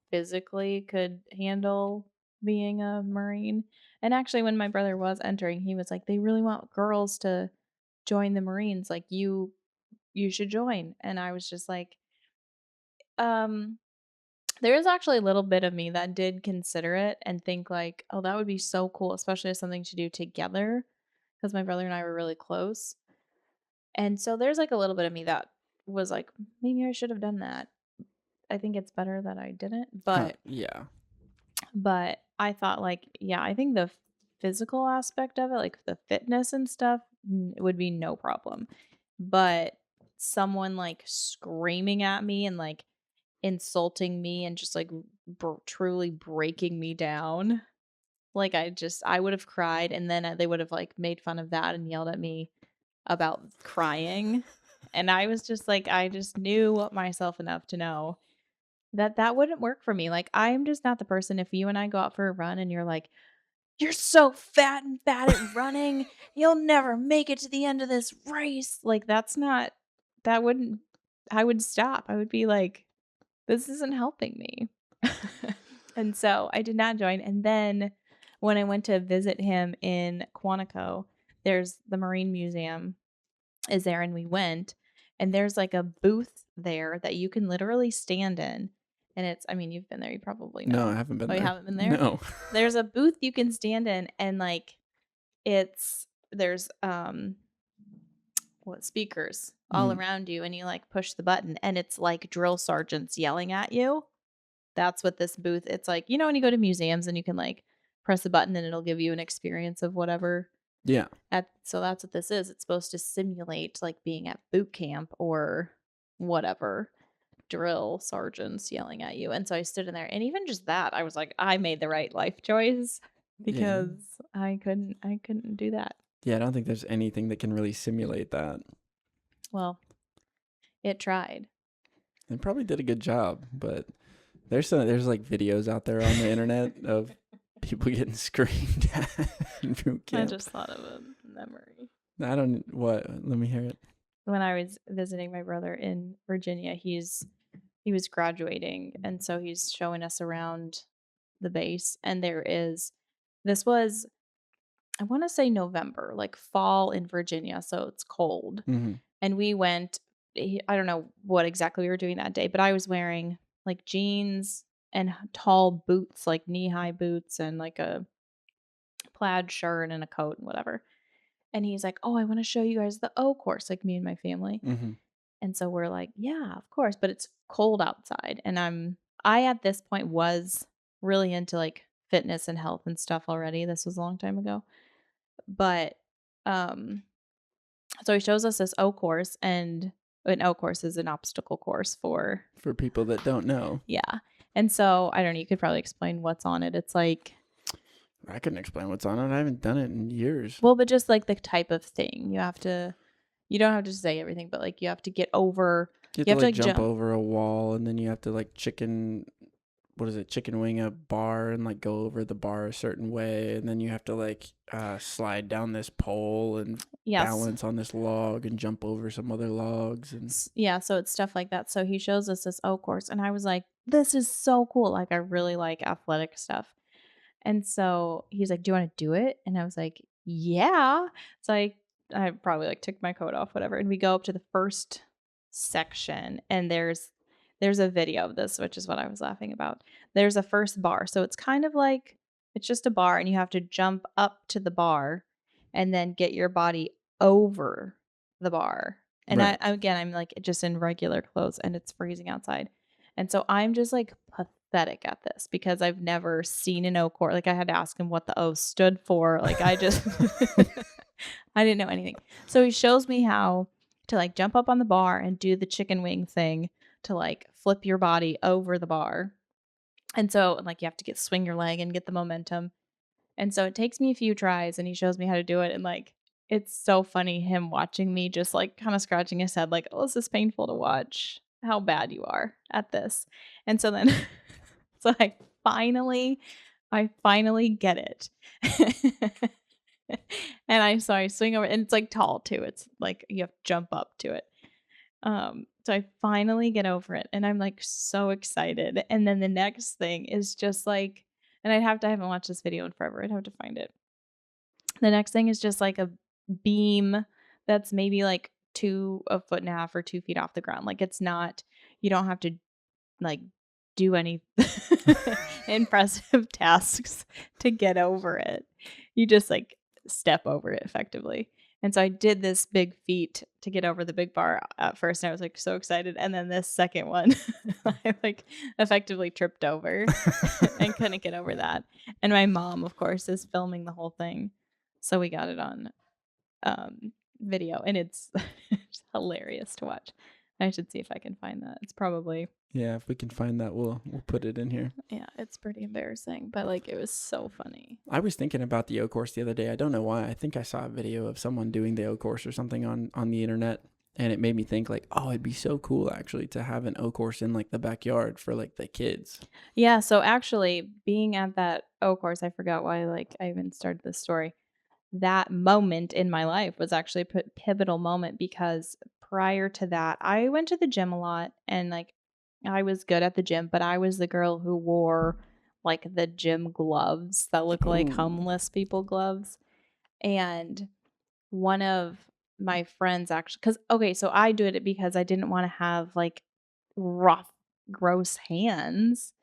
Speaker 1: physically could handle being a Marine. And actually when my brother was entering, he was like, they really want girls to join the Marines. Like you should join. And I was just like, there is actually a little bit of me that did consider it and think like, oh, that would be so cool, especially as something to do together, because my brother and I were really close. And so there's like a little bit of me that was like, maybe I should have done that. I think it's better that I didn't,
Speaker 2: Yeah.
Speaker 1: but I thought like, yeah, I think the physical aspect of it, like the fitness and stuff, would be no problem. But someone like screaming at me and like insulting me and just like truly breaking me down, like I would have cried, and then they would have like made fun of that and yelled at me about crying. And I was just like, I just knew myself enough to know that that wouldn't work for me. Like, I'm just not the person. If you and I go out for a run and you're like, you're so fat and bad at running, you'll never make it to the end of this race. Like, that wouldn't, I would stop. I would be like, this isn't helping me. And so I did not join. And then when I went to visit him in Quantico, there's the Marine Museum is there, and we went, and there's like a booth there that you can literally stand in. And I mean, you've been there, you probably know.
Speaker 2: No, I haven't been
Speaker 1: Oh,
Speaker 2: there.
Speaker 1: you haven't been there?
Speaker 2: No.
Speaker 1: There's a booth you can stand in, and like there's speakers all around you, and you like push the button, and it's like drill sergeants yelling at you. That's what this booth, it's like, when you go to museums and you can like press a button and it'll give you an experience of whatever.
Speaker 2: Yeah.
Speaker 1: So that's what this is. It's supposed to simulate like being at boot camp or whatever, drill sergeants yelling at you. And so I stood in there, and even just that, I was like, I made the right life choice, because I couldn't do that.
Speaker 2: Yeah, I don't think there's anything that can really simulate that.
Speaker 1: Well, it tried.
Speaker 2: It probably did a good job, but there's like videos out there on the internet of people getting screamed at in boot camp.
Speaker 1: I just thought of a memory.
Speaker 2: Let me hear it.
Speaker 1: When I was visiting my brother in Virginia, he was graduating, and so he's showing us around the base, and this was, I want to say November, like fall in Virginia, so it's cold.
Speaker 2: Mm-hmm.
Speaker 1: And we went, I don't know what exactly we were doing that day, but I was wearing like jeans and tall boots, like knee-high boots, and like a plaid shirt and a coat and whatever. And he's like, oh, I want to show you guys the O course, like me and my family.
Speaker 2: Mm-hmm.
Speaker 1: And so we're like, yeah, of course, but it's cold outside. And I at this point was really into like fitness and health and stuff already. This was a long time ago. But so he shows us this O course, and an O course is an obstacle course for
Speaker 2: people that don't know.
Speaker 1: Yeah. And so I don't know, you could probably explain what's on it. It's like
Speaker 2: I couldn't explain what's on it. I haven't done it in years.
Speaker 1: Well, but just like the type of thing you don't have to say everything, but like you have to get over,
Speaker 2: You have
Speaker 1: you
Speaker 2: to
Speaker 1: have to
Speaker 2: like
Speaker 1: like
Speaker 2: jump
Speaker 1: jump.
Speaker 2: over a wall, and then you have to like chicken wing a bar and like go over the bar a certain way, and then you have to like slide down this pole and
Speaker 1: Yes.
Speaker 2: balance on this log and jump over some other logs
Speaker 1: Yeah, so it's stuff like that. So he shows us this O course, and I was like, this is so cool. Like, I really like athletic stuff. And so he's like, do you want to do it? And I was like, yeah. So I probably like took my coat off, whatever. And we go up to the first section, and there's a video of this, which is what I was laughing about. There's a first bar. So it's kind of like it's just a bar, and you have to jump up to the bar and then get your body over the bar. And
Speaker 2: right.
Speaker 1: again, I'm like just in regular clothes, and it's freezing outside. And so I'm just like pathetic at this because I've never seen an O chord. Like I had to ask him what the O stood for. Like I just I didn't know anything. So he shows me how to like jump up on the bar and do the chicken wing thing to like flip your body over the bar. And so like you have to swing your leg and get the momentum. And so it takes me a few tries, and he shows me how to do it, and like it's so funny him watching me just like kind of scratching his head like, "Oh, this is painful to watch how bad you are at this." And so then so I finally get it. And I swing over, and it's like tall too. It's like you have to jump up to it. So I finally get over it, and I'm like so excited. And then the next thing is just like, and I haven't watched this video in forever. I'd have to find it. The next thing is just like a beam that's maybe like a foot and a half or 2 feet off the ground. Like it's not, you don't have to like do any impressive tasks to get over it. You just like step over it effectively. And so I did this big feat to get over the big bar at first, and I was like so excited. And then this second one, I like effectively tripped over and couldn't get over that. And my mom, of course, is filming the whole thing. So we got it on video, and it's, it's hilarious to watch. I should see if I can find that. It's probably
Speaker 2: Yeah, if we can find that, we'll put it in here.
Speaker 1: yeah, it's pretty embarrassing, but like it was so funny.
Speaker 2: I was thinking about the O course the other day. I don't know why. I think I saw a video of someone doing the O course or something on the internet, and it made me think like, oh, it'd be so cool actually to have an O course in like the backyard for like the kids.
Speaker 1: Yeah, so actually being at that O course, I forgot why like I even started this story. That moment in my life was actually a pivotal moment because prior to that, I went to the gym a lot, and like I was good at the gym, but I was the girl who wore like the gym gloves that look like
Speaker 2: Oh,
Speaker 1: homeless people gloves. And one of my friends actually, because okay, so I did it because I didn't want to have like rough, gross hands.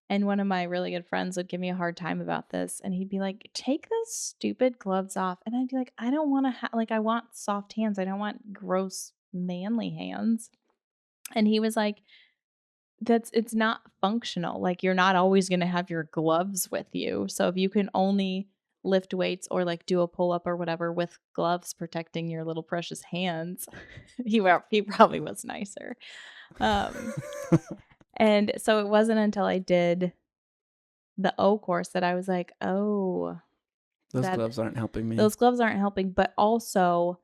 Speaker 1: And one of my really good friends would give me a hard time about this. And he'd be like, take those stupid gloves off. And I'd be like, I don't want to like, I want soft hands. I don't want gross, manly hands. And he was like, it's not functional. Like, you're not always going to have your gloves with you. So if you can only lift weights or like do a pull up or whatever with gloves protecting your little precious hands, he probably was nicer. Um, and so it wasn't until I did the O course that I was like, "Oh,
Speaker 2: those
Speaker 1: that
Speaker 2: gloves aren't helping me.
Speaker 1: those gloves aren't helping." But also,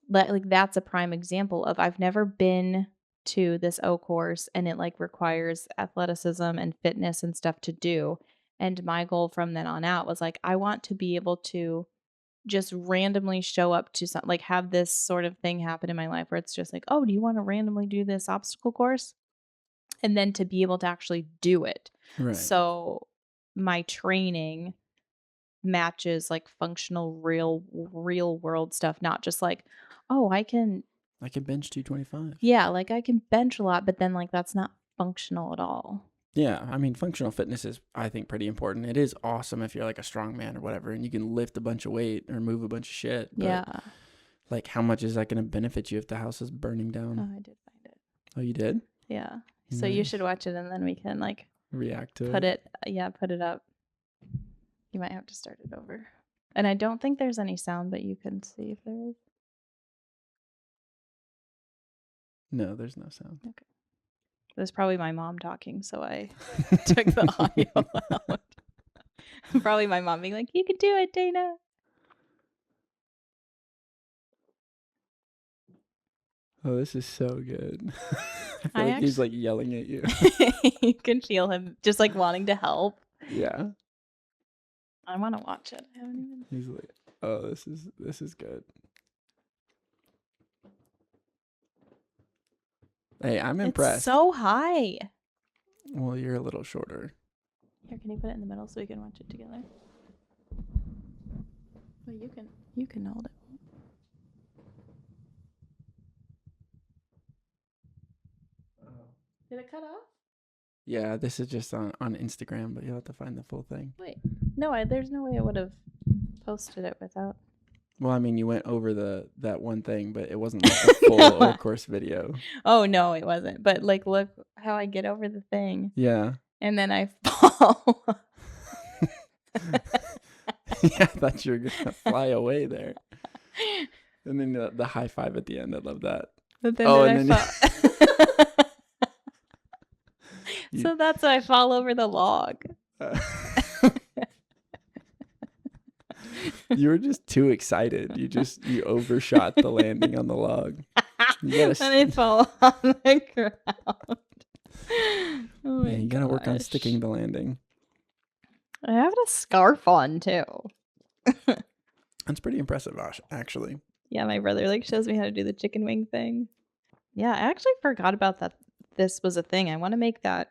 Speaker 1: like that's a prime example of I've never been to this O course, and it like requires athleticism and fitness and stuff to do. And my goal from then on out was like I want to be able to just randomly show up to some like have this sort of thing happen in my life where it's just like, "Oh, do you want to randomly do this obstacle course?" And then to be able to actually do it.
Speaker 2: Right.
Speaker 1: So my training matches like functional real world stuff, not just like, oh,
Speaker 2: I can bench 225.
Speaker 1: yeah, like I can bench a lot, but then like that's not functional at all.
Speaker 2: Yeah, I mean, functional fitness is, I think, pretty important. It is awesome if you're like a strong man or whatever, and you can lift a bunch of weight or move a bunch of shit. But
Speaker 1: Yeah.
Speaker 2: like, how much is that going to benefit you if the house is burning down?
Speaker 1: Oh, I did find it.
Speaker 2: Oh, you did?
Speaker 1: Yeah. So you should
Speaker 2: Nice.
Speaker 1: watch it, and then we can like
Speaker 2: React to
Speaker 1: put
Speaker 2: it.
Speaker 1: it yeah, put it up. You might have to start it over. And I don't think there's any sound, but you can see if there is.
Speaker 2: No, there's no sound.
Speaker 1: Okay. It was probably my mom talking, so I took the audio out. Probably my mom being like, "You can do it, Dana."
Speaker 2: Oh, this is so good. I feel
Speaker 1: I
Speaker 2: like he's
Speaker 1: actually
Speaker 2: like yelling at you.
Speaker 1: You can feel him just like wanting to help.
Speaker 2: Yeah.
Speaker 1: I want to watch it. I haven't even.
Speaker 2: He's like, oh, this is good. Hey, I'm
Speaker 1: It's
Speaker 2: impressed.
Speaker 1: so high.
Speaker 2: Well, you're a little shorter.
Speaker 1: Here, can you put it in the middle so we can watch it together? Well, you can hold it. Did it cut off?
Speaker 2: Yeah, this is just on Instagram, but you'll have to find the full thing.
Speaker 1: Wait, no, there's no way I would have posted it without.
Speaker 2: Well, I mean, you went over that one thing, but it wasn't like a full O course video.
Speaker 1: Oh no, it wasn't. But like, look how I get over the thing,
Speaker 2: Yeah.
Speaker 1: and then I fall.
Speaker 2: Yeah, I thought you were gonna fly away there. And then the high five at the end. I love that.
Speaker 1: But then,
Speaker 2: Oh,
Speaker 1: then
Speaker 2: and
Speaker 1: I
Speaker 2: then
Speaker 1: fall.
Speaker 2: You-
Speaker 1: So that's why I fall over the log.
Speaker 2: You were just too excited. You overshot the landing on the log. You gotta
Speaker 1: And I fall on the ground. Oh my
Speaker 2: Yeah, you gotta work on
Speaker 1: gosh.
Speaker 2: sticking the landing.
Speaker 1: I have a scarf on too.
Speaker 2: That's pretty impressive, actually.
Speaker 1: Yeah, my brother like shows me how to do the chicken wing thing. Yeah, I actually forgot about that. This was a thing. I want to make that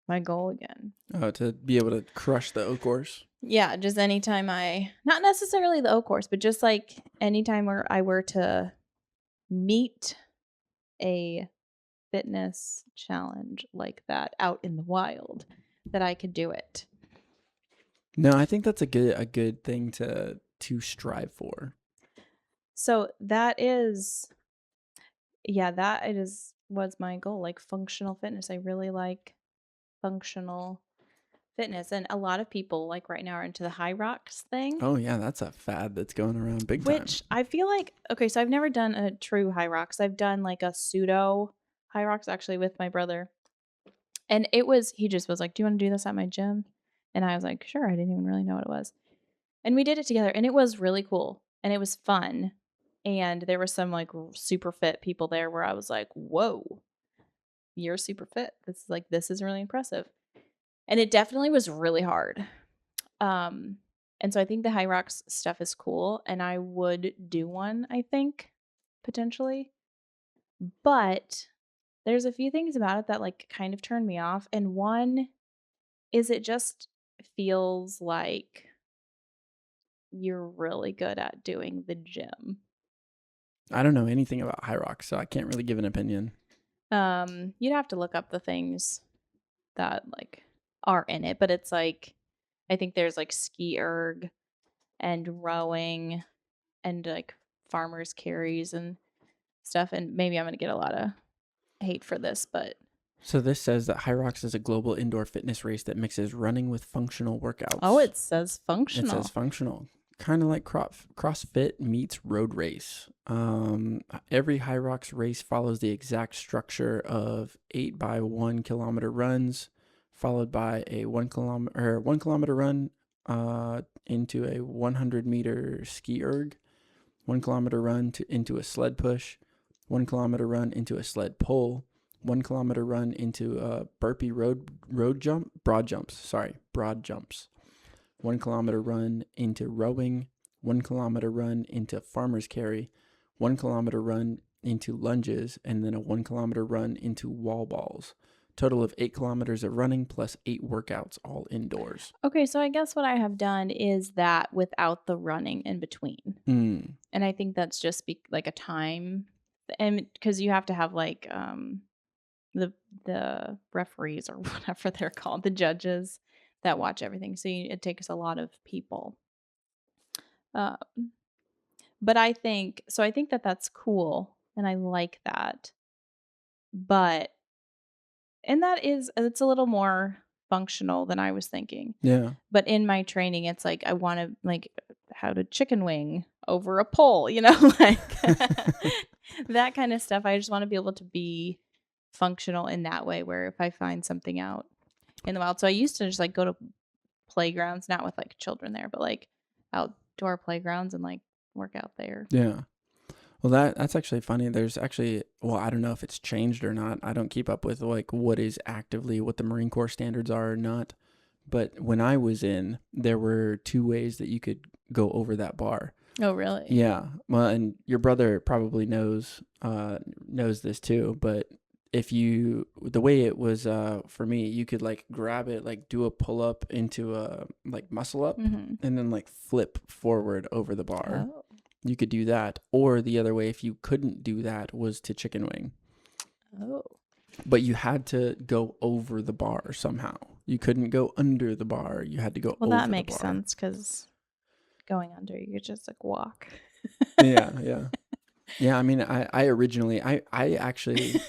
Speaker 1: my goal again.
Speaker 2: Oh, to be able to crush the O course.
Speaker 1: Yeah, just anytime not necessarily the O course, but just like anytime where I were to meet a fitness challenge like that out in the wild, that I could do it.
Speaker 2: No, I think that's a good thing to strive for.
Speaker 1: So that is was my goal, like functional fitness. I really like functional fitness, and a lot of people like right now are into the High Rocks thing.
Speaker 2: Oh yeah, that's a fad that's going around big time.
Speaker 1: Which I feel like, okay, so I've never done a true High Rocks. I've done like a pseudo High Rocks actually with my brother. And he just was like, "Do you want to do this at my gym?" And I was like, "Sure." I didn't even really know what it was. And we did it together, and it was really cool, and it was fun. And there were some like super fit people there where I was like, "Whoa, you're super fit. This is really impressive." And it definitely was really hard. And so I think the High Rocks stuff is cool, and I would do one, I think, potentially. But there's a few things about it that like kind of turned me off. And one is it just feels like you're really good at doing the gym.
Speaker 2: I don't know anything about High Rocks, so I can't really give an opinion.
Speaker 1: You'd have to look up the things that like are in it, but it's like I think there's like ski erg and rowing and like farmers carries and stuff. And maybe I'm gonna get a lot of hate for this, but
Speaker 2: So this says that High Rocks is a global indoor fitness race that mixes running with functional workouts.
Speaker 1: oh, it says functional.
Speaker 2: It says functional. Kind of like CrossFit meets road race. Every High Rocks race follows the exact structure of 8 by 1 kilometer runs, followed by a 1 kilometer run into a 100-meter ski erg, 1 kilometer run into a sled push, 1 kilometer run into a sled pull, 1 kilometer run into a burpee broad jumps. 1 kilometer run into rowing, 1 kilometer run into farmer's carry, 1 kilometer run into lunges, and then a 1 kilometer run into wall balls. Total of 8 kilometers of running plus 8 workouts, all indoors.
Speaker 1: Okay, so I guess what I have done is that without the running in between. And I think that's just like a time, and because you have to have like the referees or whatever they're called, the judges that watch everything. So it takes a lot of people. But I think that that's cool, and I like that. But it's a little more functional than I was thinking.
Speaker 2: Yeah.
Speaker 1: But in my training, it's like I want to like how to chicken wing over a pole, like that kind of stuff. I just want to be able to be functional in that way, where if I find something out in the wild. So I used to just like go to playgrounds, not with like children there, but like outdoor playgrounds and like work out there.
Speaker 2: Yeah. Well, that's actually funny. There's actually, well, I don't know if it's changed or not. I don't keep up with like what the Marine Corps standards are or not. But when I was in, there were 2 ways that you could go over that bar.
Speaker 1: Oh, really?
Speaker 2: Yeah. Well, and your brother probably knows this too, but the way it was for me, you could like grab it, like do a pull up into a like muscle up
Speaker 1: Mm-hmm.
Speaker 2: and then like flip forward over the bar.
Speaker 1: Oh.
Speaker 2: You could do that. Or the other way, if you couldn't do that, was to chicken wing.
Speaker 1: Oh.
Speaker 2: But you had to go over the bar somehow. You couldn't go under the bar. You had to go over the bar.
Speaker 1: Well, that makes sense because going under, you could just like walk.
Speaker 2: Yeah. Yeah, I mean, I originally, I actually,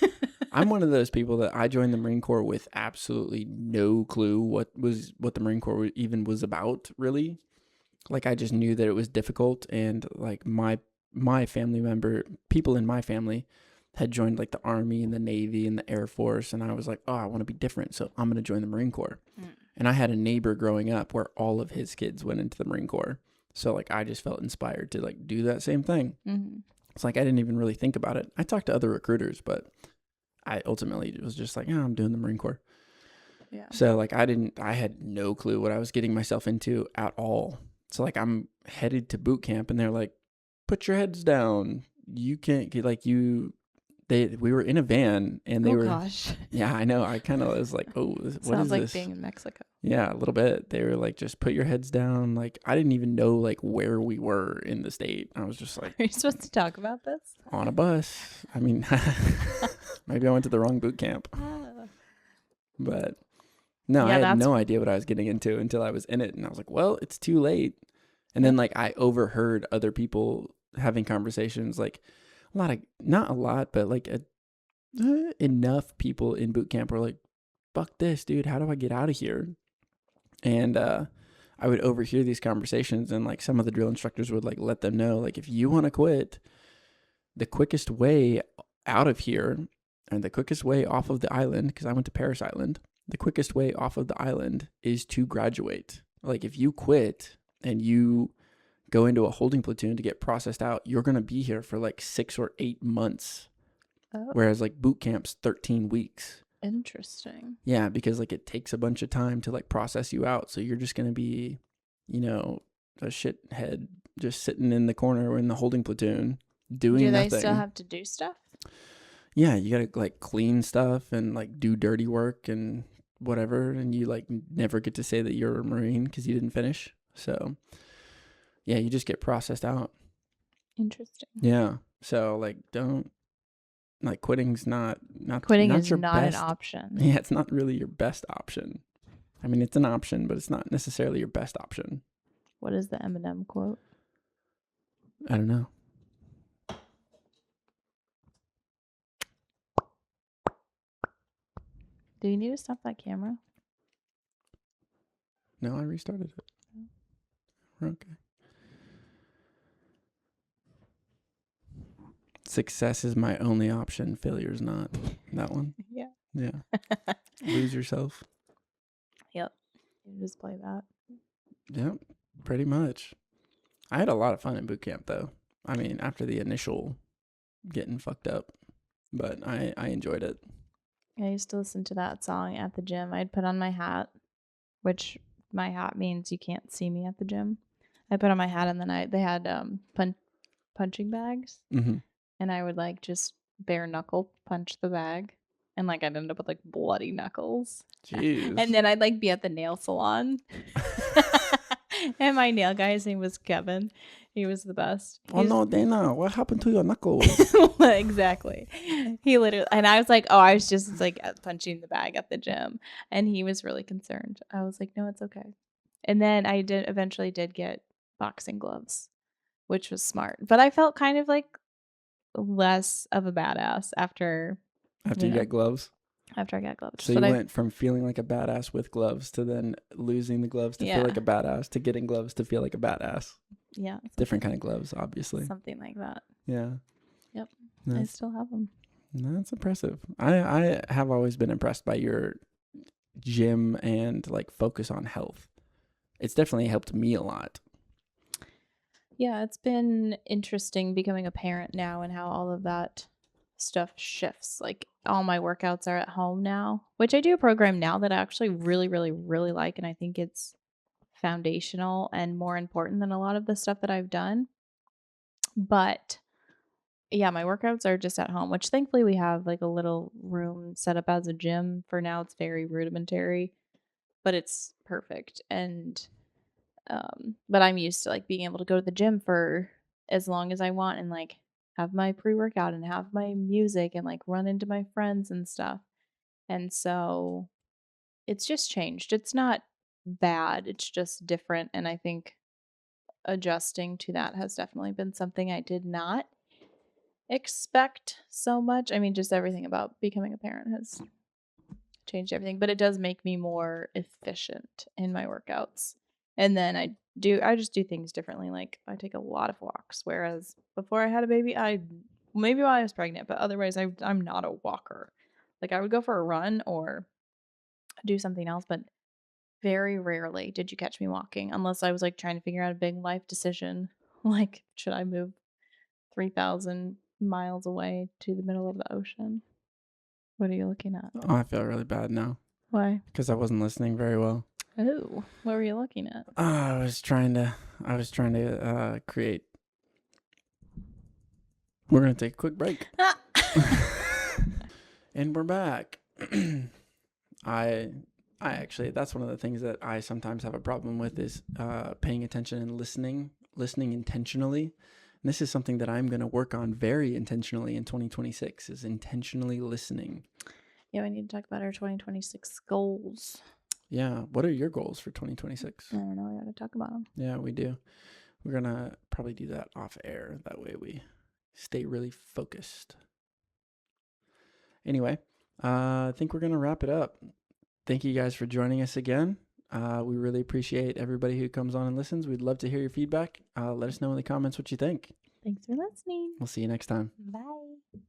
Speaker 2: I'm one of those people that I joined the Marine Corps with absolutely no clue what the Marine Corps even was about, really. Like, I just knew that it was difficult, and like my family people in my family had joined like the Army and the Navy and the Air Force, and I was like, oh, I want to be different, so I'm going to join the Marine Corps. And I had a neighbor growing up where all of his kids went into the Marine Corps. So like I just felt inspired to like do that same thing.
Speaker 1: Mm-hmm.
Speaker 2: It's like I didn't even really think about it. I talked to other recruiters, but I ultimately was just like, I'm doing the Marine Corps.
Speaker 1: Yeah.
Speaker 2: So like I had no clue what I was getting myself into at all. So like I'm headed to boot camp and they're like, put your heads down. You can't get like we were in a van and they were,
Speaker 1: gosh.
Speaker 2: yeah, I know. I kind of was like, oh, what is
Speaker 1: Sounds like
Speaker 2: this?
Speaker 1: being in Mexico.
Speaker 2: Yeah, a little bit. They were like, just put your heads down. Like, I didn't even know like where we were in the state. I was just like,
Speaker 1: Are you supposed to talk about this?
Speaker 2: on a bus. I mean, maybe I went to the wrong boot camp, but no,
Speaker 1: Yeah,
Speaker 2: I had no idea what I was getting into until I was in it. And I was like, well, it's too late. And then like I overheard other people having conversations, like not a lot, but like enough people in boot camp were like, fuck this, dude. How do I get out of here? And I would overhear these conversations, and like some of the drill instructors would like let them know, like, if you want to quit, the quickest way out of here and the quickest way off of the island, because I went to Parris Island, the quickest way off of the island is to graduate. Like, if you quit and you go into a holding platoon to get processed out, you're going to be here for like 6 or 8 months.
Speaker 1: Oh.
Speaker 2: Whereas like boot camp's 13 weeks.
Speaker 1: Interesting.
Speaker 2: Yeah, because like it takes a bunch of time to like process you out. So you're just going to be, a shithead just sitting in the corner in the holding platoon doing nothing.
Speaker 1: Do they still have to do stuff?
Speaker 2: Yeah, you got to like clean stuff and like do dirty work and whatever. And you like never get to say that you're a Marine because you didn't finish. So yeah, you just get processed out.
Speaker 1: Interesting.
Speaker 2: Yeah. So like quitting's not
Speaker 1: Quitting
Speaker 2: not
Speaker 1: is
Speaker 2: your
Speaker 1: not
Speaker 2: best,
Speaker 1: an option.
Speaker 2: Yeah, it's not really your best option. I mean, it's an option, but it's not necessarily your best option.
Speaker 1: What is the Eminem quote?
Speaker 2: I don't know.
Speaker 1: Do you need to stop that camera?
Speaker 2: No, I restarted it. We're okay. Success is my only option. Failure is not. That one?
Speaker 1: Yeah.
Speaker 2: Yeah. Lose yourself.
Speaker 1: Yep. You just play that.
Speaker 2: Yep. Pretty much. I had a lot of fun in boot camp, though. I mean, after the initial getting fucked up. But I enjoyed it.
Speaker 1: I used to listen to that song at the gym. I'd put on my hat, which my hat means you can't see me at the gym. I put on my hat and then they had punching bags.
Speaker 2: Mm-hmm.
Speaker 1: And I would like just bare knuckle punch the bag. And like I'd end up with like bloody knuckles.
Speaker 2: Jeez.
Speaker 1: And then I'd like be at the nail salon. And my nail guy, his name was Kevin. He was the best.
Speaker 2: Oh no, Dana, what happened to your knuckles?
Speaker 1: Exactly. He literally, and I was like, oh, I was just like punching the bag at the gym. And he was really concerned. I was like, no, it's okay. And then I eventually did get boxing gloves, which was smart. But I felt kind of like less of a badass after
Speaker 2: you got gloves?
Speaker 1: After I got gloves.
Speaker 2: So you went from feeling like a badass with gloves to then losing the gloves to feel like a badass to getting gloves to feel like a badass.
Speaker 1: Yeah.
Speaker 2: Different kind of gloves, obviously.
Speaker 1: Something like that.
Speaker 2: Yeah.
Speaker 1: Yep. I still have them.
Speaker 2: That's impressive. I have always been impressed by your gym and like focus on health. it's definitely helped me a lot.
Speaker 1: Yeah, it's been interesting becoming a parent now and how all of that stuff shifts. Like all my workouts are at home now, which I do a program now that I actually really, really, really like. And I think it's foundational and more important than a lot of the stuff that I've done. But yeah, my workouts are just at home, which thankfully we have like a little room set up as a gym. For now, it's very rudimentary, but it's perfect. And but I'm used to like being able to go to the gym for as long as I want and like have my pre-workout and have my music and like run into my friends and stuff. And so it's just changed. It's not bad. It's just different. And I think adjusting to that has definitely been something I did not expect so much. I mean, just everything about becoming a parent has changed everything, but it does make me more efficient in my workouts. And then I just do things differently. Like I take a lot of walks, whereas before I had a baby, I maybe while I was pregnant, but otherwise I'm not a walker. Like I would go for a run or do something else, but very rarely did you catch me walking unless I was like trying to figure out a big life decision. Like, should I move 3,000 miles away to the middle of the ocean? What are you looking at?
Speaker 2: Oh, I feel really bad now
Speaker 1: Why?
Speaker 2: because I wasn't listening very well.
Speaker 1: Oh, what were you looking at?
Speaker 2: I was trying to create. We're gonna take a quick break, and we're back. I actually, that's one of the things that I sometimes have a problem with is paying attention and listening intentionally. And this is something that I'm going to work on very intentionally in 2026 is intentionally listening.
Speaker 1: Yeah, we need to talk about our 2026 goals.
Speaker 2: Yeah. What are your goals for 2026?
Speaker 1: I don't know. We got to talk about them.
Speaker 2: Yeah, we do. We're going to probably do that off air. That way we stay really focused. Anyway, I think we're going to wrap it up. Thank you guys for joining us again. We really appreciate everybody who comes on and listens. We'd love to hear your feedback. Let us know in the comments what you think.
Speaker 1: Thanks for listening.
Speaker 2: We'll see you next time.
Speaker 1: Bye.